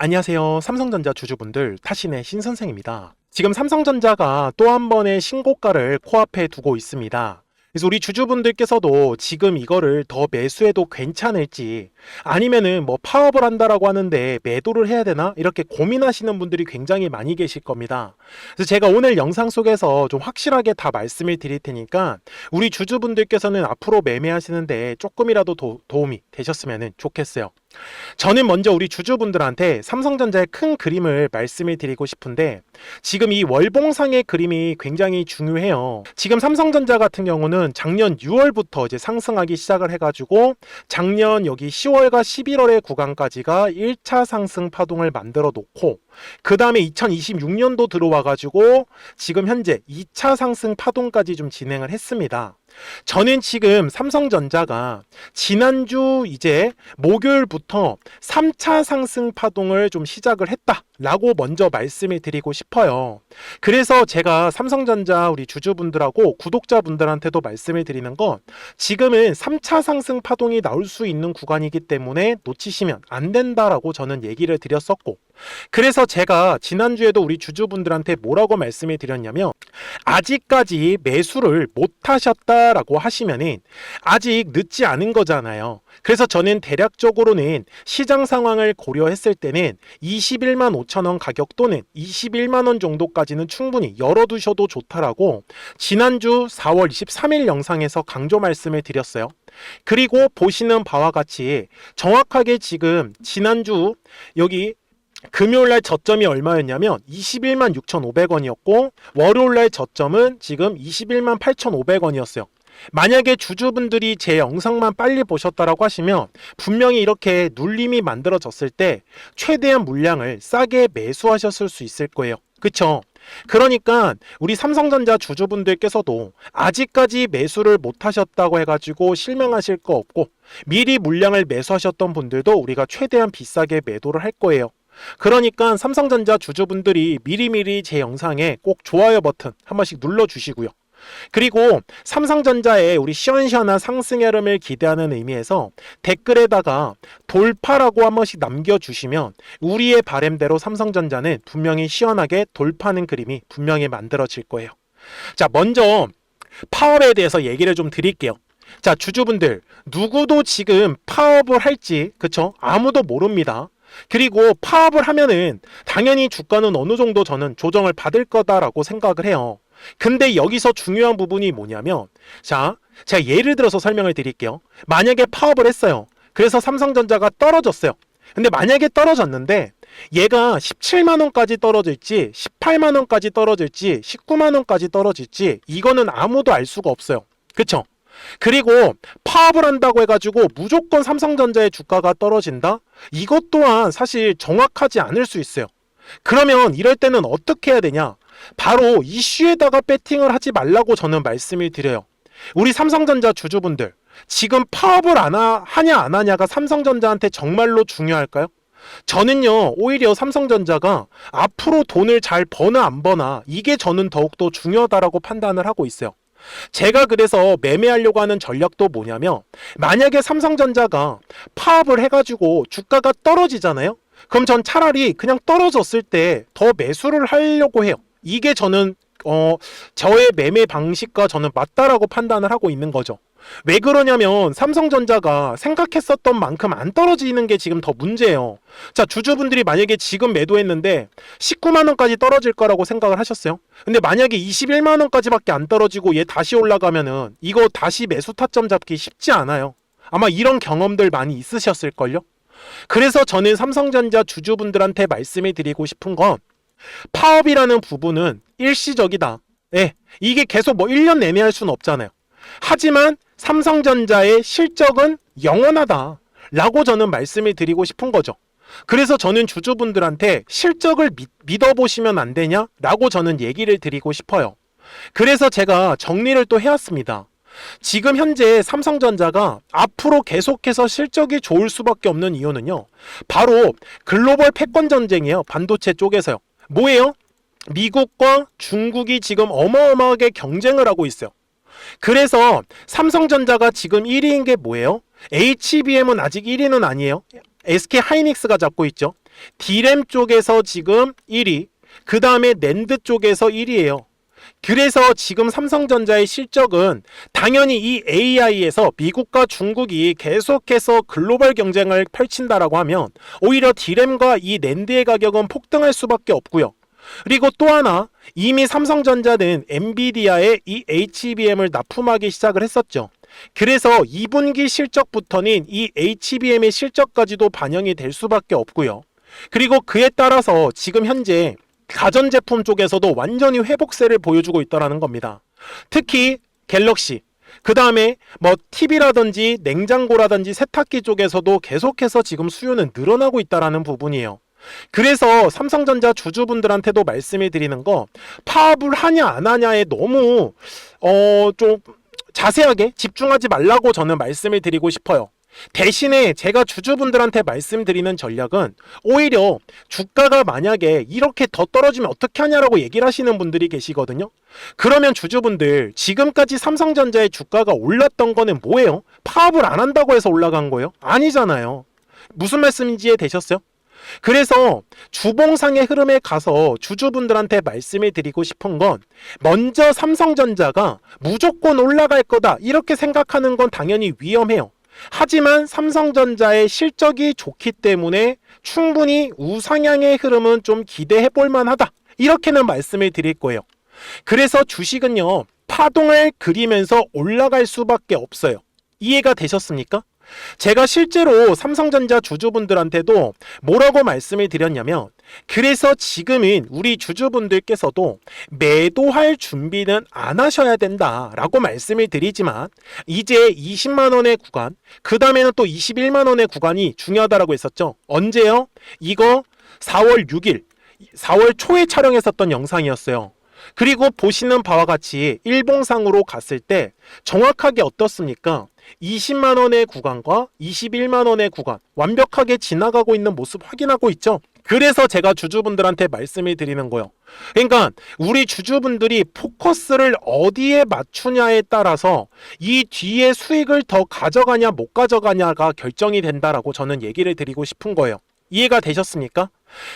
안녕하세요. 삼성전자 주주분들, 타신의 신선생입니다. 지금 삼성전자가 또 한 번의 신고가를 코앞에 두고 있습니다. 그래서 우리 주주분들께서도 지금 이거를 더 매수해도 괜찮을지, 아니면은 뭐 파업을 한다라고 하는데 매도를 해야 되나, 이렇게 고민하시는 분들이 굉장히 많이 계실 겁니다. 그래서 제가 오늘 영상 속에서 좀 확실하게 다 말씀을 드릴 테니까 우리 주주분들께서는 앞으로 매매하시는데 조금이라도 도움이 되셨으면 좋겠어요. 저는 먼저 우리 주주분들한테 삼성전자의 큰 그림을 말씀을 드리고 싶은데, 지금 이 월봉상의 그림이 굉장히 중요해요. 지금 삼성전자 같은 경우는 작년 6월부터 이제 상승하기 시작을 해가지고 작년 여기 10월과 11월의 구간까지가 1차 상승 파동을 만들어 놓고, 그 다음에 2026년도 들어와가지고 지금 현재 2차 상승 파동까지 좀 진행을 했습니다. 저는 지금 삼성전자가 지난주 이제 목요일부터 3차 상승 파동을 좀 시작을 했다라고 먼저 말씀을 드리고 싶어요. 그래서 제가 삼성전자 우리 주주분들하고 구독자분들한테도 말씀을 드리는 건, 지금은 3차 상승 파동이 나올 수 있는 구간이기 때문에 놓치시면 안 된다라고 저는 얘기를 드렸었고, 그래서 제가 지난주에도 우리 주주분들한테 뭐라고 말씀을 드렸냐면, 아직까지 매수를 못 하셨다라고 하시면은 아직 늦지 않은 거잖아요. 그래서 저는 대략적으로는 시장 상황을 고려했을 때는 21만 5천 원 가격 또는 21만 원 정도까지는 충분히 열어두셔도 좋다라고 지난주 4월 23일 영상에서 강조 말씀을 드렸어요. 그리고 보시는 바와 같이 정확하게 지금 지난주 여기 금요일날 저점이 얼마였냐면 21만 6,500원이었고 월요일날 저점은 지금 21만 8,500원이었어요. 만약에 주주분들이 제 영상만 빨리 보셨다라고 하시면 분명히 이렇게 눌림이 만들어졌을 때 최대한 물량을 싸게 매수하셨을 수 있을 거예요. 그쵸? 그러니까 우리 삼성전자 주주분들께서도 아직까지 매수를 못 하셨다고 해가지고 실망하실 거 없고, 미리 물량을 매수하셨던 분들도 우리가 최대한 비싸게 매도를 할 거예요. 그러니까 삼성전자 주주분들이 미리미리 제 영상에 꼭 좋아요 버튼 한 번씩 눌러주시고요. 그리고 삼성전자의 우리 시원시원한 상승 흐름을 기대하는 의미에서 댓글에다가 돌파라고 한 번씩 남겨주시면 우리의 바람대로 삼성전자는 분명히 시원하게 돌파하는 그림이 분명히 만들어질 거예요. 자, 먼저 파업에 대해서 얘기를 좀 드릴게요. 자, 주주분들, 누구도 지금 파업을 할지, 그쵸? 아무도 모릅니다. 그리고 파업을 하면은 당연히 주가는 어느 정도 저는 조정을 받을 거다라고 생각을 해요. 근데 여기서 중요한 부분이 뭐냐면, 자, 제가 예를 들어서 설명을 드릴게요. 만약에 파업을 했어요. 그래서 삼성전자가 떨어졌어요. 근데 만약에 떨어졌는데 얘가 17만 원까지 떨어질지 18만 원까지 떨어질지 19만 원까지 떨어질지 이거는 아무도 알 수가 없어요. 그쵸? 그리고 파업을 한다고 해가지고 무조건 삼성전자의 주가가 떨어진다? 이것 또한 사실 정확하지 않을 수 있어요. 그러면 이럴 때는 어떻게 해야 되냐? 바로 이슈에다가 배팅을 하지 말라고 저는 말씀을 드려요. 우리 삼성전자 주주분들, 지금 파업을 하냐 안 하냐가 삼성전자한테 정말로 중요할까요? 저는요, 오히려 삼성전자가 앞으로 돈을 잘 버나 안 버나 이게 저는 더욱더 중요하다라고 판단을 하고 있어요. 제가 그래서 매매하려고 하는 전략도 뭐냐면, 만약에 삼성전자가 파업을 해가지고 주가가 떨어지잖아요. 그럼 전 차라리 그냥 떨어졌을 때 더 매수를 하려고 해요. 이게 저는 저의 매매 방식과 저는 맞다라고 판단을 하고 있는 거죠. 왜 그러냐면 삼성전자가 생각했었던 만큼 안 떨어지는 게 지금 더 문제예요. 자, 주주분들이 만약에 지금 매도했는데 19만 원까지 떨어질 거라고 생각을 하셨어요. 근데 만약에 21만 원까지밖에 안 떨어지고 얘 다시 올라가면은 이거 다시 매수 타점 잡기 쉽지 않아요. 아마 이런 경험들 많이 있으셨을걸요. 그래서 저는 삼성전자 주주분들한테 말씀을 드리고 싶은 건, 파업이라는 부분은 일시적이다. 예, 이게 계속 뭐 1년 내내 할 수는 없잖아요. 하지만 삼성전자의 실적은 영원하다 라고 저는 말씀을 드리고 싶은 거죠. 그래서 저는 주주분들한테 실적을 믿어보시면 안 되냐 라고 저는 얘기를 드리고 싶어요. 그래서 제가 정리를 또 해왔습니다. 지금 현재 삼성전자가 앞으로 계속해서 실적이 좋을 수밖에 없는 이유는요, 바로 글로벌 패권 전쟁이에요. 반도체 쪽에서요. 뭐예요? 미국과 중국이 지금 어마어마하게 경쟁을 하고 있어요. 그래서 삼성전자가 지금 1위인 게 뭐예요? HBM은 아직 1위는 아니에요. SK 하이닉스가 잡고 있죠. D램 쪽에서 지금 1위, 그 다음에 낸드 쪽에서 1위예요. 그래서 지금 삼성전자의 실적은 당연히 이 AI에서 미국과 중국이 계속해서 글로벌 경쟁을 펼친다라고 하면 오히려 D램과 이 낸드의 가격은 폭등할 수밖에 없고요. 그리고 또 하나, 이미 삼성전자는 엔비디아의 이 HBM을 납품하기 시작을 했었죠. 그래서 2분기 실적부터는 이 HBM의 실적까지도 반영이 될 수밖에 없고요. 그리고 그에 따라서 지금 현재 가전제품 쪽에서도 완전히 회복세를 보여주고 있다는 겁니다. 특히 갤럭시, 그 다음에 뭐 TV라든지 냉장고라든지 세탁기 쪽에서도 계속해서 지금 수요는 늘어나고 있다는 부분이에요. 그래서 삼성전자 주주분들한테도 말씀을 드리는 거, 파업을 하냐 안 하냐에 너무 좀 자세하게 집중하지 말라고 저는 말씀을 드리고 싶어요. 대신에 제가 주주분들한테 말씀드리는 전략은 오히려 주가가 만약에 이렇게 더 떨어지면 어떻게 하냐라고 얘기를 하시는 분들이 계시거든요. 그러면 주주분들, 지금까지 삼성전자의 주가가 올랐던 거는 뭐예요? 파업을 안 한다고 해서 올라간 거예요? 아니잖아요. 무슨 말씀인지 이해되셨어요? 그래서 주봉상의 흐름에 가서 주주분들한테 말씀을 드리고 싶은 건, 먼저 삼성전자가 무조건 올라갈 거다 이렇게 생각하는 건 당연히 위험해요. 하지만 삼성전자의 실적이 좋기 때문에 충분히 우상향의 흐름은 좀 기대해 볼 만하다, 이렇게는 말씀을 드릴 거예요. 그래서 주식은요, 파동을 그리면서 올라갈 수밖에 없어요. 이해가 되셨습니까? 제가 실제로 삼성전자 주주분들한테도 뭐라고 말씀을 드렸냐면, 그래서 지금은 우리 주주분들께서도 매도할 준비는 안 하셔야 된다라고 말씀을 드리지만, 이제 20만원의 구간, 그 다음에는 또 21만원의 구간이 중요하다라고 했었죠. 언제요? 이거 4월 6일, 4월 초에 촬영했었던 영상이었어요. 그리고 보시는 바와 같이 일봉상으로 갔을 때 정확하게 어떻습니까? 20만원의 구간과 21만원의 구간 완벽하게 지나가고 있는 모습 확인하고 있죠. 그래서 제가 주주분들한테 말씀을 드리는 거예요. 그러니까 우리 주주분들이 포커스를 어디에 맞추냐에 따라서 이 뒤에 수익을 더 가져가냐 못 가져가냐가 결정이 된다라고 저는 얘기를 드리고 싶은 거예요. 이해가 되셨습니까?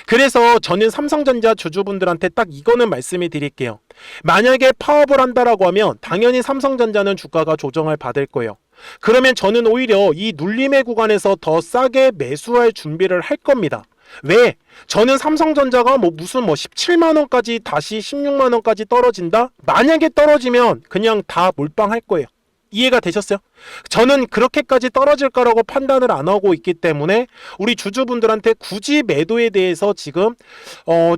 그래서 저는 삼성전자 주주분들한테 딱 이거는 말씀을 드릴게요. 만약에 파업을 한다라고 하면 당연히 삼성전자는 주가가 조정을 받을 거예요. 그러면 저는 오히려 이 눌림의 구간에서 더 싸게 매수할 준비를 할 겁니다. 왜? 저는 삼성전자가 무슨 17만원까지 다시 16만원까지 떨어진다? 만약에 떨어지면 그냥 다 몰빵할 거예요. 이해가 되셨어요? 저는 그렇게까지 떨어질 거라고 판단을 안 하고 있기 때문에 우리 주주분들한테 굳이 매도에 대해서 지금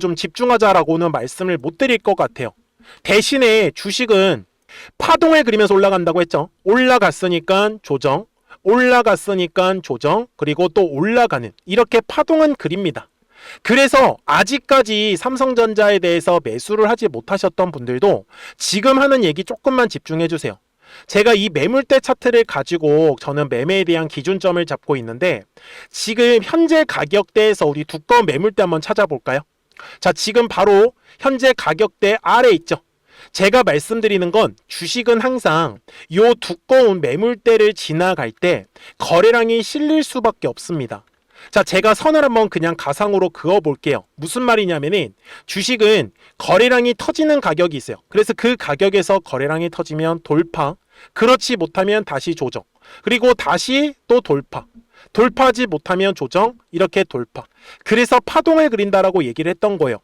좀 집중하자라고는 말씀을 못 드릴 것 같아요. 대신에 주식은 파동을 그리면서 올라간다고 했죠. 올라갔으니까 조정, 올라갔으니까 조정, 그리고 또 올라가는, 이렇게 파동은 그립니다. 그래서 아직까지 삼성전자에 대해서 매수를 하지 못하셨던 분들도 지금 하는 얘기 조금만 집중해 주세요. 제가 이 매물대 차트를 가지고 저는 매매에 대한 기준점을 잡고 있는데, 지금 현재 가격대에서 우리 두꺼운 매물대 한번 찾아볼까요? 자, 지금 바로 현재 가격대 아래 있죠. 제가 말씀드리는 건 주식은 항상 요 두꺼운 매물대를 지나갈 때 거래량이 실릴 수밖에 없습니다. 자, 제가 선을 한번 그냥 가상으로 그어 볼게요. 무슨 말이냐면은 주식은 거래량이 터지는 가격이 있어요. 그래서 그 가격에서 거래량이 터지면 돌파, 그렇지 못하면 다시 조정, 그리고 다시 또 돌파, 돌파하지 못하면 조정, 이렇게 돌파. 그래서 파동을 그린다라고 얘기를 했던 거예요.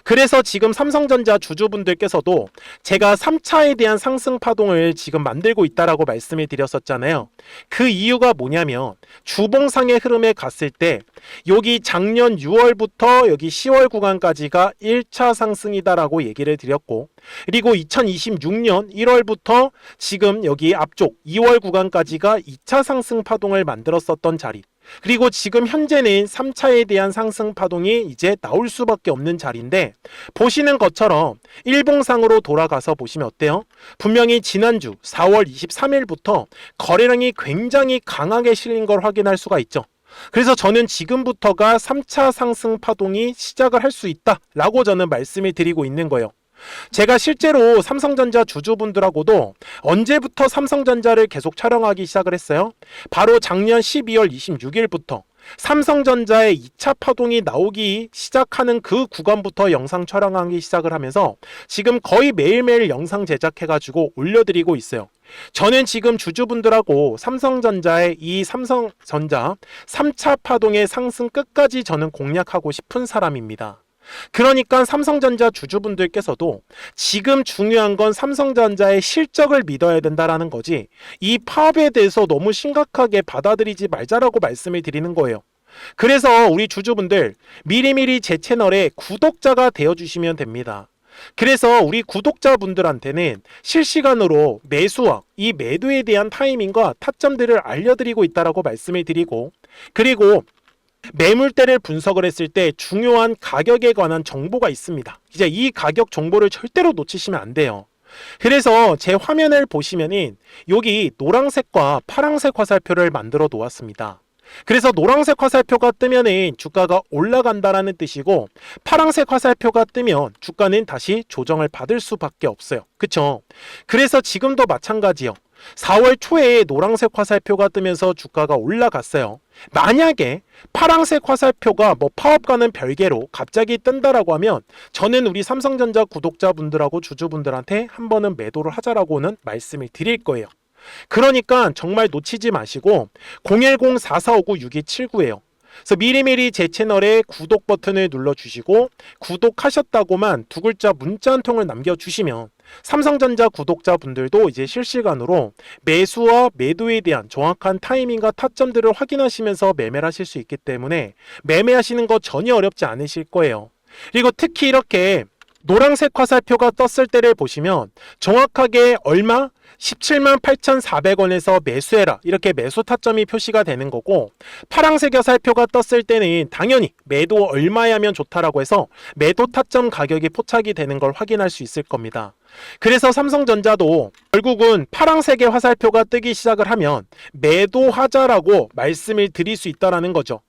그래서 지금 삼성전자 주주분들께서도 제가 3차에 대한 상승 파동을 지금 만들고 있다라고 말씀을 드렸었잖아요. 그 이유가 뭐냐면 주봉상의 흐름에 갔을 때 여기 작년 6월부터 여기 10월 구간까지가 1차 상승이다라고 얘기를 드렸고, 그리고 2026년 1월부터 지금 여기 앞쪽 2월 구간까지가 2차 상승 파동을 만들었었던 자리, 그리고 지금 현재는 3차에 대한 상승 파동이 이제 나올 수밖에 없는 자리인데, 보시는 것처럼 일봉상으로 돌아가서 보시면 어때요? 분명히 지난주 4월 23일부터 거래량이 굉장히 강하게 실린 걸 확인할 수가 있죠. 그래서 저는 지금부터가 3차 상승 파동이 시작을 할 수 있다라고 저는 말씀을 드리고 있는 거예요. 제가 실제로 삼성전자 주주분들하고도 언제부터 삼성전자를 계속 촬영하기 시작을 했어요? 바로 작년 12월 26일부터 삼성전자의 2차 파동이 나오기 시작하는 그 구간부터 영상 촬영하기 시작을 하면서 지금 거의 매일매일 영상 제작해가지고 올려드리고 있어요. 저는 지금 주주분들하고 삼성전자의 이 삼성전자 3차 파동의 상승 끝까지 저는 공략하고 싶은 사람입니다. 그러니까 삼성전자 주주분들께서도 지금 중요한 건 삼성전자의 실적을 믿어야 된다라는 거지, 이 파업에 대해서 너무 심각하게 받아들이지 말자라고 말씀을 드리는 거예요. 그래서 우리 주주분들 미리미리 제 채널에 구독자가 되어주시면 됩니다. 그래서 우리 구독자분들한테는 실시간으로 매수와 이 매도에 대한 타이밍과 타점들을 알려드리고 있다라고 말씀을 드리고, 그리고 매물대를 분석을 했을 때 중요한 가격에 관한 정보가 있습니다. 이제 이 가격 정보를 절대로 놓치시면 안 돼요. 그래서 제 화면을 보시면은 여기 노란색과 파란색 화살표를 만들어 놓았습니다. 그래서 노란색 화살표가 뜨면은 주가가 올라간다라는 뜻이고, 파란색 화살표가 뜨면 주가는 다시 조정을 받을 수밖에 없어요. 그쵸? 그래서 지금도 마찬가지요. 4월 초에 노란색 화살표가 뜨면서 주가가 올라갔어요. 만약에 파란색 화살표가 파업과는 별개로 갑자기 뜬다라고 하면 저는 우리 삼성전자 구독자분들하고 주주분들한테 한 번은 매도를 하자라고는 말씀을 드릴 거예요. 그러니까 정말 놓치지 마시고 010-4459-6279예요. 그래서 미리미리 제 채널에 구독 버튼을 눌러주시고 구독하셨다고만 두 글자 문자 한 통을 남겨주시면 삼성전자 구독자분들도 이제 실시간으로 매수와 매도에 대한 정확한 타이밍과 타점들을 확인하시면서 매매를 하실 수 있기 때문에 매매하시는 거 전혀 어렵지 않으실 거예요. 그리고 특히 이렇게 노란색 화살표가 떴을 때를 보시면 정확하게 얼마? 178,400원에서 매수해라, 이렇게 매수 타점이 표시가 되는 거고, 파란색 화살표가 떴을 때는 당연히 매도 얼마에 하면 좋다라고 해서 매도 타점 가격이 포착이 되는 걸 확인할 수 있을 겁니다. 그래서 삼성전자도 결국은 파란색의 화살표가 뜨기 시작을 하면 매도하자라고 말씀을 드릴 수 있다는 거죠.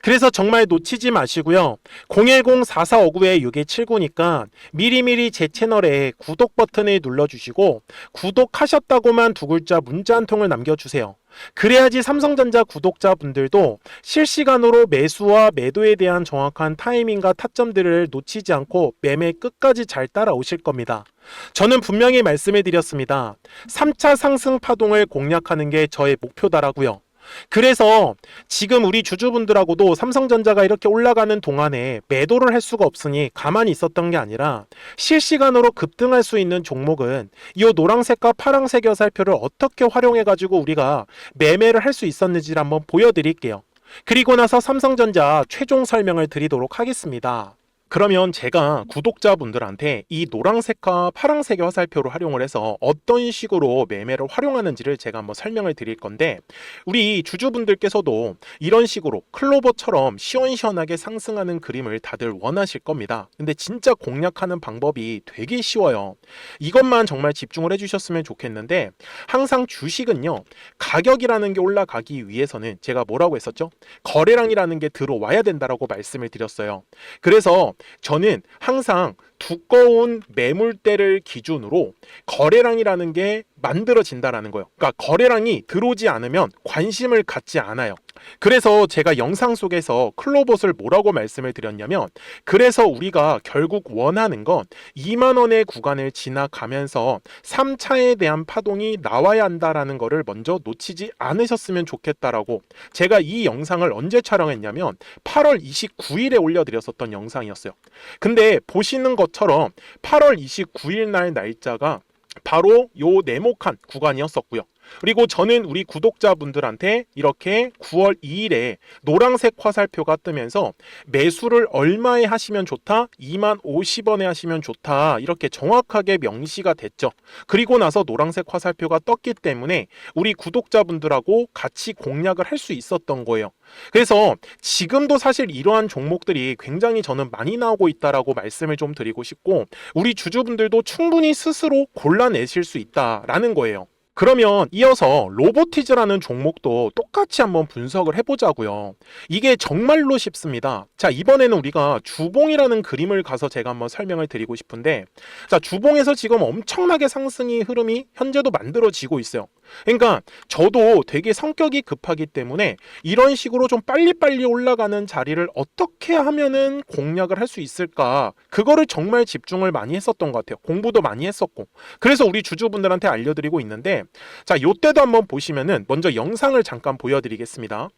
그래서 정말 놓치지 마시고요. 010-4459-6279니까 미리미리 제 채널에 구독 버튼을 눌러주시고 구독하셨다고만 두 글자 문자 한 통을 남겨주세요. 그래야지 삼성전자 구독자분들도 실시간으로 매수와 매도에 대한 정확한 타이밍과 타점들을 놓치지 않고 매매 끝까지 잘 따라오실 겁니다. 저는 분명히 말씀을 드렸습니다. 3차 상승 파동을 공략하는 게 저의 목표다라고요. 그래서 지금 우리 주주분들하고도 삼성전자가 이렇게 올라가는 동안에 매도를 할 수가 없으니 가만히 있었던 게 아니라 실시간으로 급등할 수 있는 종목은 이 노란색과 파란색 화살표를 어떻게 활용해 가지고 우리가 매매를 할 수 있었는지를 한번 보여드릴게요. 그리고 나서 삼성전자 최종 설명을 드리도록 하겠습니다. 그러면 제가 구독자분들한테 이 노란색과 파란색의 화살표를 활용을 해서 어떤 식으로 매매를 활용하는지를 제가 한번 설명을 드릴 건데, 우리 주주분들께서도 이런 식으로 클로버처럼 시원시원하게 상승하는 그림을 다들 원하실 겁니다. 근데 진짜 공략하는 방법이 되게 쉬워요. 이것만 정말 집중을 해주셨으면 좋겠는데, 항상 주식은요, 가격이라는 게 올라가기 위해서는 제가 뭐라고 했었죠? 거래량이라는 게 들어와야 된다라고 말씀을 드렸어요. 그래서 저는 항상 두꺼운 매물대를 기준으로 거래량이라는 게 만들어진다라는 거예요. 그러니까 거래량이 들어오지 않으면 관심을 갖지 않아요. 그래서 제가 영상 속에서 클로봇을 뭐라고 말씀을 드렸냐면, 그래서 우리가 결국 원하는 건 2만 원의 구간을 지나가면서 3차에 대한 파동이 나와야 한다라는 거를 먼저 놓치지 않으셨으면 좋겠다라고 제가 이 영상을 언제 촬영했냐면 8월 29일에 올려드렸었던 영상이었어요. 근데 보시는 것처럼 8월 29일 날 날짜가 바로 요 네모칸 구간이었었고요. 그리고 저는 우리 구독자분들한테 이렇게 9월 2일에 노란색 화살표가 뜨면서 매수를 얼마에 하시면 좋다? 2만 50원에 하시면 좋다. 이렇게 정확하게 명시가 됐죠. 그리고 나서 노란색 화살표가 떴기 때문에 우리 구독자분들하고 같이 공략을 할 수 있었던 거예요. 그래서 지금도 사실 이러한 종목들이 굉장히 저는 많이 나오고 있다라고 말씀을 좀 드리고 싶고, 우리 주주분들도 충분히 스스로 골라내실 수 있다라는 거예요. 그러면 이어서 로보티즈라는 종목도 똑같이 한번 분석을 해보자고요. 이게 정말로 쉽습니다. 자, 이번에는 우리가 주봉이라는 그림을 가서 제가 한번 설명을 드리고 싶은데, 자, 주봉에서 지금 엄청나게 상승이 흐름이 현재도 만들어지고 있어요. 그러니까 저도 되게 성격이 급하기 때문에 이런 식으로 좀 빨리빨리 올라가는 자리를 어떻게 하면은 공략을 할 수 있을까? 그거를 정말 집중을 많이 했었던 것 같아요. 공부도 많이 했었고. 그래서 우리 주주분들한테 알려드리고 있는데, 자, 요때도 한번 보시면은 먼저 영상을 잠깐 보여드리겠습니다.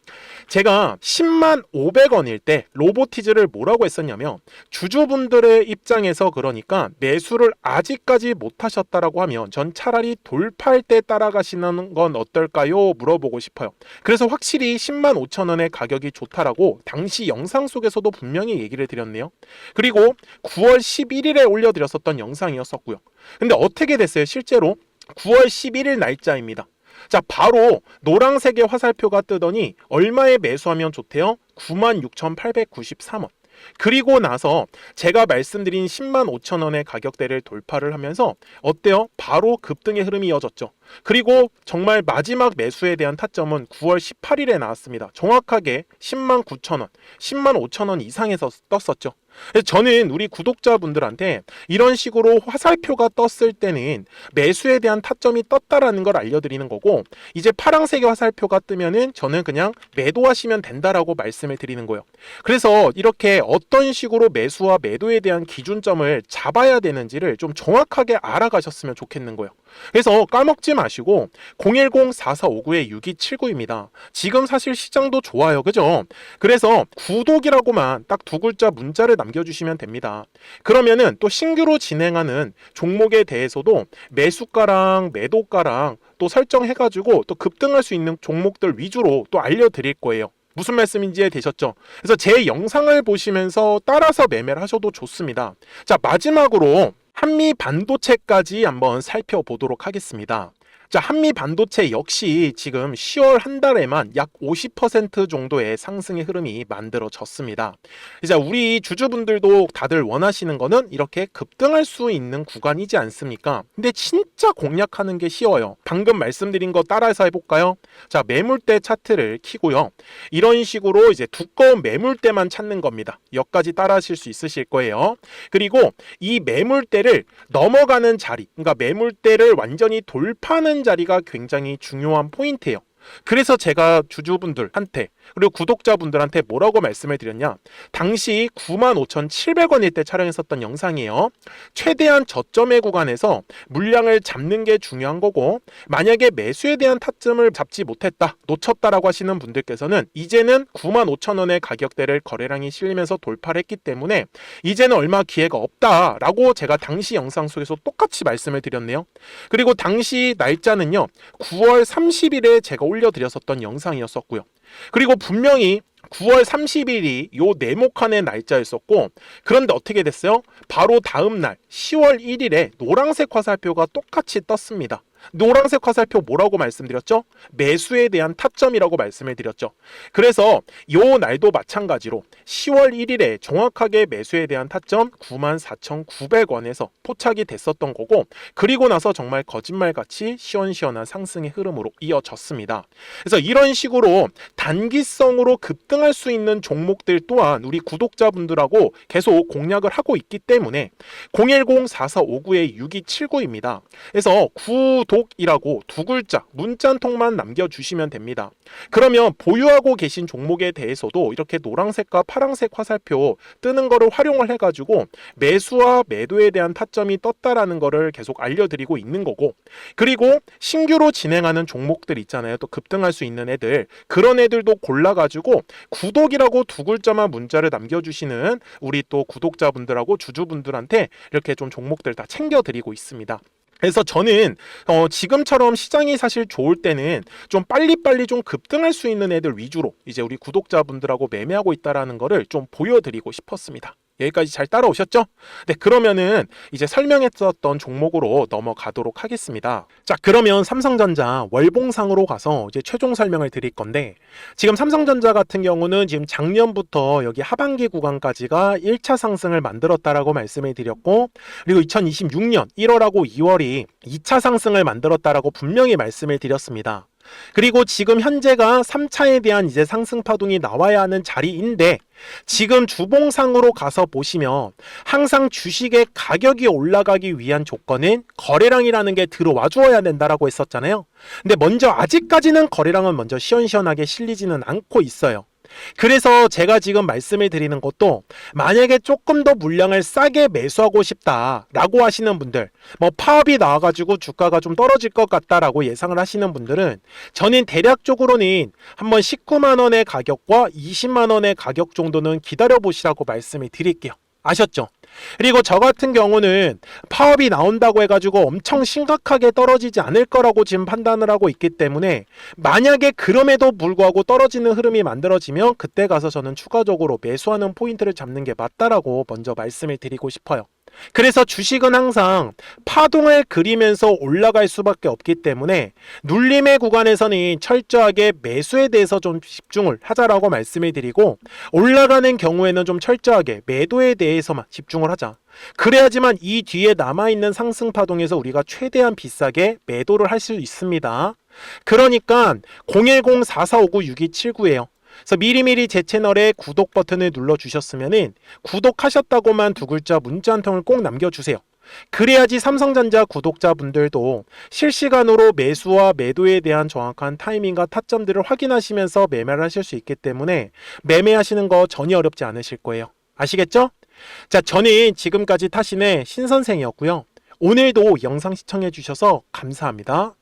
제가 10만 500원일 때 로보티즈를 뭐라고 했었냐면, 주주분들의 입장에서 그러니까 매수를 아직까지 못 하셨다라고 하면 전 차라리 돌파할 때 따라가시는 건 어떨까요? 물어보고 싶어요. 그래서 확실히 10만 5천 원의 가격이 좋다라고 당시 영상 속에서도 분명히 얘기를 드렸네요. 그리고 9월 11일에 올려드렸었던 영상이었었고요. 근데 어떻게 됐어요? 실제로 9월 11일 날짜입니다. 자, 바로 노란색의 화살표가 뜨더니 얼마에 매수하면 좋대요? 96,893원. 그리고 나서 제가 말씀드린 10만 5천 원의 가격대를 돌파를 하면서 어때요? 바로 급등의 흐름이 이어졌죠. 그리고 정말 마지막 매수에 대한 타점은 9월 18일에 나왔습니다. 정확하게 10만 9천 원, 10만 5천 원 이상에서 떴었죠. 저는 우리 구독자분들한테 이런 식으로 화살표가 떴을 때는 매수에 대한 타점이 떴다라는 걸 알려드리는 거고, 이제 파란색의 화살표가 뜨면은 저는 그냥 매도하시면 된다라고 말씀을 드리는 거예요. 그래서 이렇게 어떤 식으로 매수와 매도에 대한 기준점을 잡아야 되는지를 좀 정확하게 알아가셨으면 좋겠는 거예요. 그래서 까먹지 마시고 010-4459-6279입니다. 지금 사실 시장도 좋아요. 그죠? 그래서 구독이라고만 딱 두 글자 문자를 남겨주시면 됩니다. 그러면은 또 신규로 진행하는 종목에 대해서도 매수가랑 매도가랑 또 설정해가지고 또 급등할 수 있는 종목들 위주로 또 알려드릴 거예요. 무슨 말씀인지 이해되셨죠? 그래서 제 영상을 보시면서 따라서 매매를 하셔도 좋습니다. 자, 마지막으로 한미 반도체까지 한번 살펴보도록 하겠습니다. 자, 한미 반도체 역시 지금 10월 한 달에만 약 50% 정도의 상승의 흐름이 만들어졌습니다. 이제 우리 주주분들도 다들 원하시는 거는 이렇게 급등할 수 있는 구간이지 않습니까? 근데 진짜 공략하는 게 쉬워요. 방금 말씀드린 거 따라해서 해볼까요? 자, 매물대 차트를 키고요. 이런 식으로 이제 두꺼운 매물대만 찾는 겁니다. 여기까지 따라하실 수 있으실 거예요. 그리고 이 매물대를 넘어가는 자리, 그러니까 매물대를 완전히 돌파하는 자리가 굉장히 중요한 포인트예요. 그래서 제가 주주분들한테 그리고 구독자분들한테 뭐라고 말씀을 드렸냐, 당시 95,700원일 때 촬영했었던 영상이에요. 최대한 저점의 구간에서 물량을 잡는 게 중요한 거고, 만약에 매수에 대한 타점을 잡지 못했다, 놓쳤다라고 하시는 분들께서는 이제는 95,000원의 가격대를 거래량이 실리면서 돌파를 했기 때문에 이제는 얼마 기회가 없다라고 제가 당시 영상 속에서 똑같이 말씀을 드렸네요. 그리고 당시 날짜는요, 9월 30일에 제가 올려드렸었던 영상이었었고요. 그리고 분명히 9월 30일이 요 네모칸의 날짜였었고, 그런데 어떻게 됐어요? 바로 다음 날 10월 1일에 노란색 화살표가 똑같이 떴습니다. 노란색 화살표 뭐라고 말씀드렸죠? 매수에 대한 타점이라고 말씀을 드렸죠. 그래서 요 날도 마찬가지로 10월 1일에 정확하게 매수에 대한 타점 94,900원에서 포착이 됐었던 거고, 그리고 나서 정말 거짓말같이 시원시원한 상승의 흐름으로 이어졌습니다. 그래서 이런 식으로 단기성으로 급등할 수 있는 종목들 또한 우리 구독자분들하고 계속 공략을 하고 있기 때문에 010-4459-6279입니다. 그래서 구독이라고 두 글자 문자 한 통만 남겨주시면 됩니다. 그러면 보유하고 계신 종목에 대해서도 이렇게 노란색과 파란색 화살표 뜨는 거를 활용을 해가지고 매수와 매도에 대한 타점이 떴다라는 거를 계속 알려드리고 있는 거고, 그리고 신규로 진행하는 종목들 있잖아요. 또 급등할 수 있는 애들, 그런 애들도 골라가지고 구독이라고 두 글자만 문자를 남겨주시는 우리 또 구독자분들하고 주주분들한테 이렇게 좀 종목들 다 챙겨드리고 있습니다. 그래서 저는 지금처럼 시장이 사실 좋을 때는 좀 빨리빨리 좀 급등할 수 있는 애들 위주로 이제 우리 구독자분들하고 매매하고 있다라는 거를 좀 보여드리고 싶었습니다. 여기까지 잘 따라오셨죠? 네, 그러면은 이제 설명했었던 종목으로 넘어가도록 하겠습니다. 자, 그러면 삼성전자 월봉상으로 가서 이제 최종 설명을 드릴 건데, 지금 삼성전자 같은 경우는 지금 작년부터 여기 하반기 구간까지가 1차 상승을 만들었다라고 말씀을 드렸고, 그리고 2026년 1월하고 2월이 2차 상승을 만들었다라고 분명히 말씀을 드렸습니다. 그리고 지금 현재가 3차에 대한 이제 상승 파동이 나와야 하는 자리인데 지금 주봉상으로 가서 보시면 항상 주식의 가격이 올라가기 위한 조건은 거래량이라는 게 들어와 주어야 된다라고 했었잖아요. 근데 먼저 아직까지는 거래량은 먼저 시원시원하게 실리지는 않고 있어요. 그래서 제가 지금 말씀을 드리는 것도 만약에 조금 더 물량을 싸게 매수하고 싶다라고 하시는 분들, 뭐 파업이 나와가지고 주가가 좀 떨어질 것 같다라고 예상을 하시는 분들은 저는 대략적으로는 한번 19만 원의 가격과 20만 원의 가격 정도는 기다려 보시라고 말씀을 드릴게요. 아셨죠? 그리고 저 같은 경우는 파업이 나온다고 해가지고 엄청 심각하게 떨어지지 않을 거라고 지금 판단을 하고 있기 때문에 만약에 그럼에도 불구하고 떨어지는 흐름이 만들어지면 그때 가서 저는 추가적으로 매수하는 포인트를 잡는 게 맞다라고 먼저 말씀을 드리고 싶어요. 그래서 주식은 항상 파동을 그리면서 올라갈 수밖에 없기 때문에 눌림의 구간에서는 철저하게 매수에 대해서 좀 집중을 하자라고 말씀을 드리고 올라가는 경우에는 좀 철저하게 매도에 대해서만 집중을 하자. 그래야지만 이 뒤에 남아있는 상승 파동에서 우리가 최대한 비싸게 매도를 할 수 있습니다. 그러니까 010-4459-6279예요. 그래서 미리미리 제 채널에 구독 버튼을 눌러주셨으면 구독하셨다고만 두 글자 문자 한 통을 꼭 남겨주세요. 그래야지 삼성전자 구독자분들도 실시간으로 매수와 매도에 대한 정확한 타이밍과 타점들을 확인하시면서 매매를 하실 수 있기 때문에 매매하시는 거 전혀 어렵지 않으실 거예요. 아시겠죠? 자, 저는 지금까지 타신의 신선생이었고요. 오늘도 영상 시청해 주셔서 감사합니다.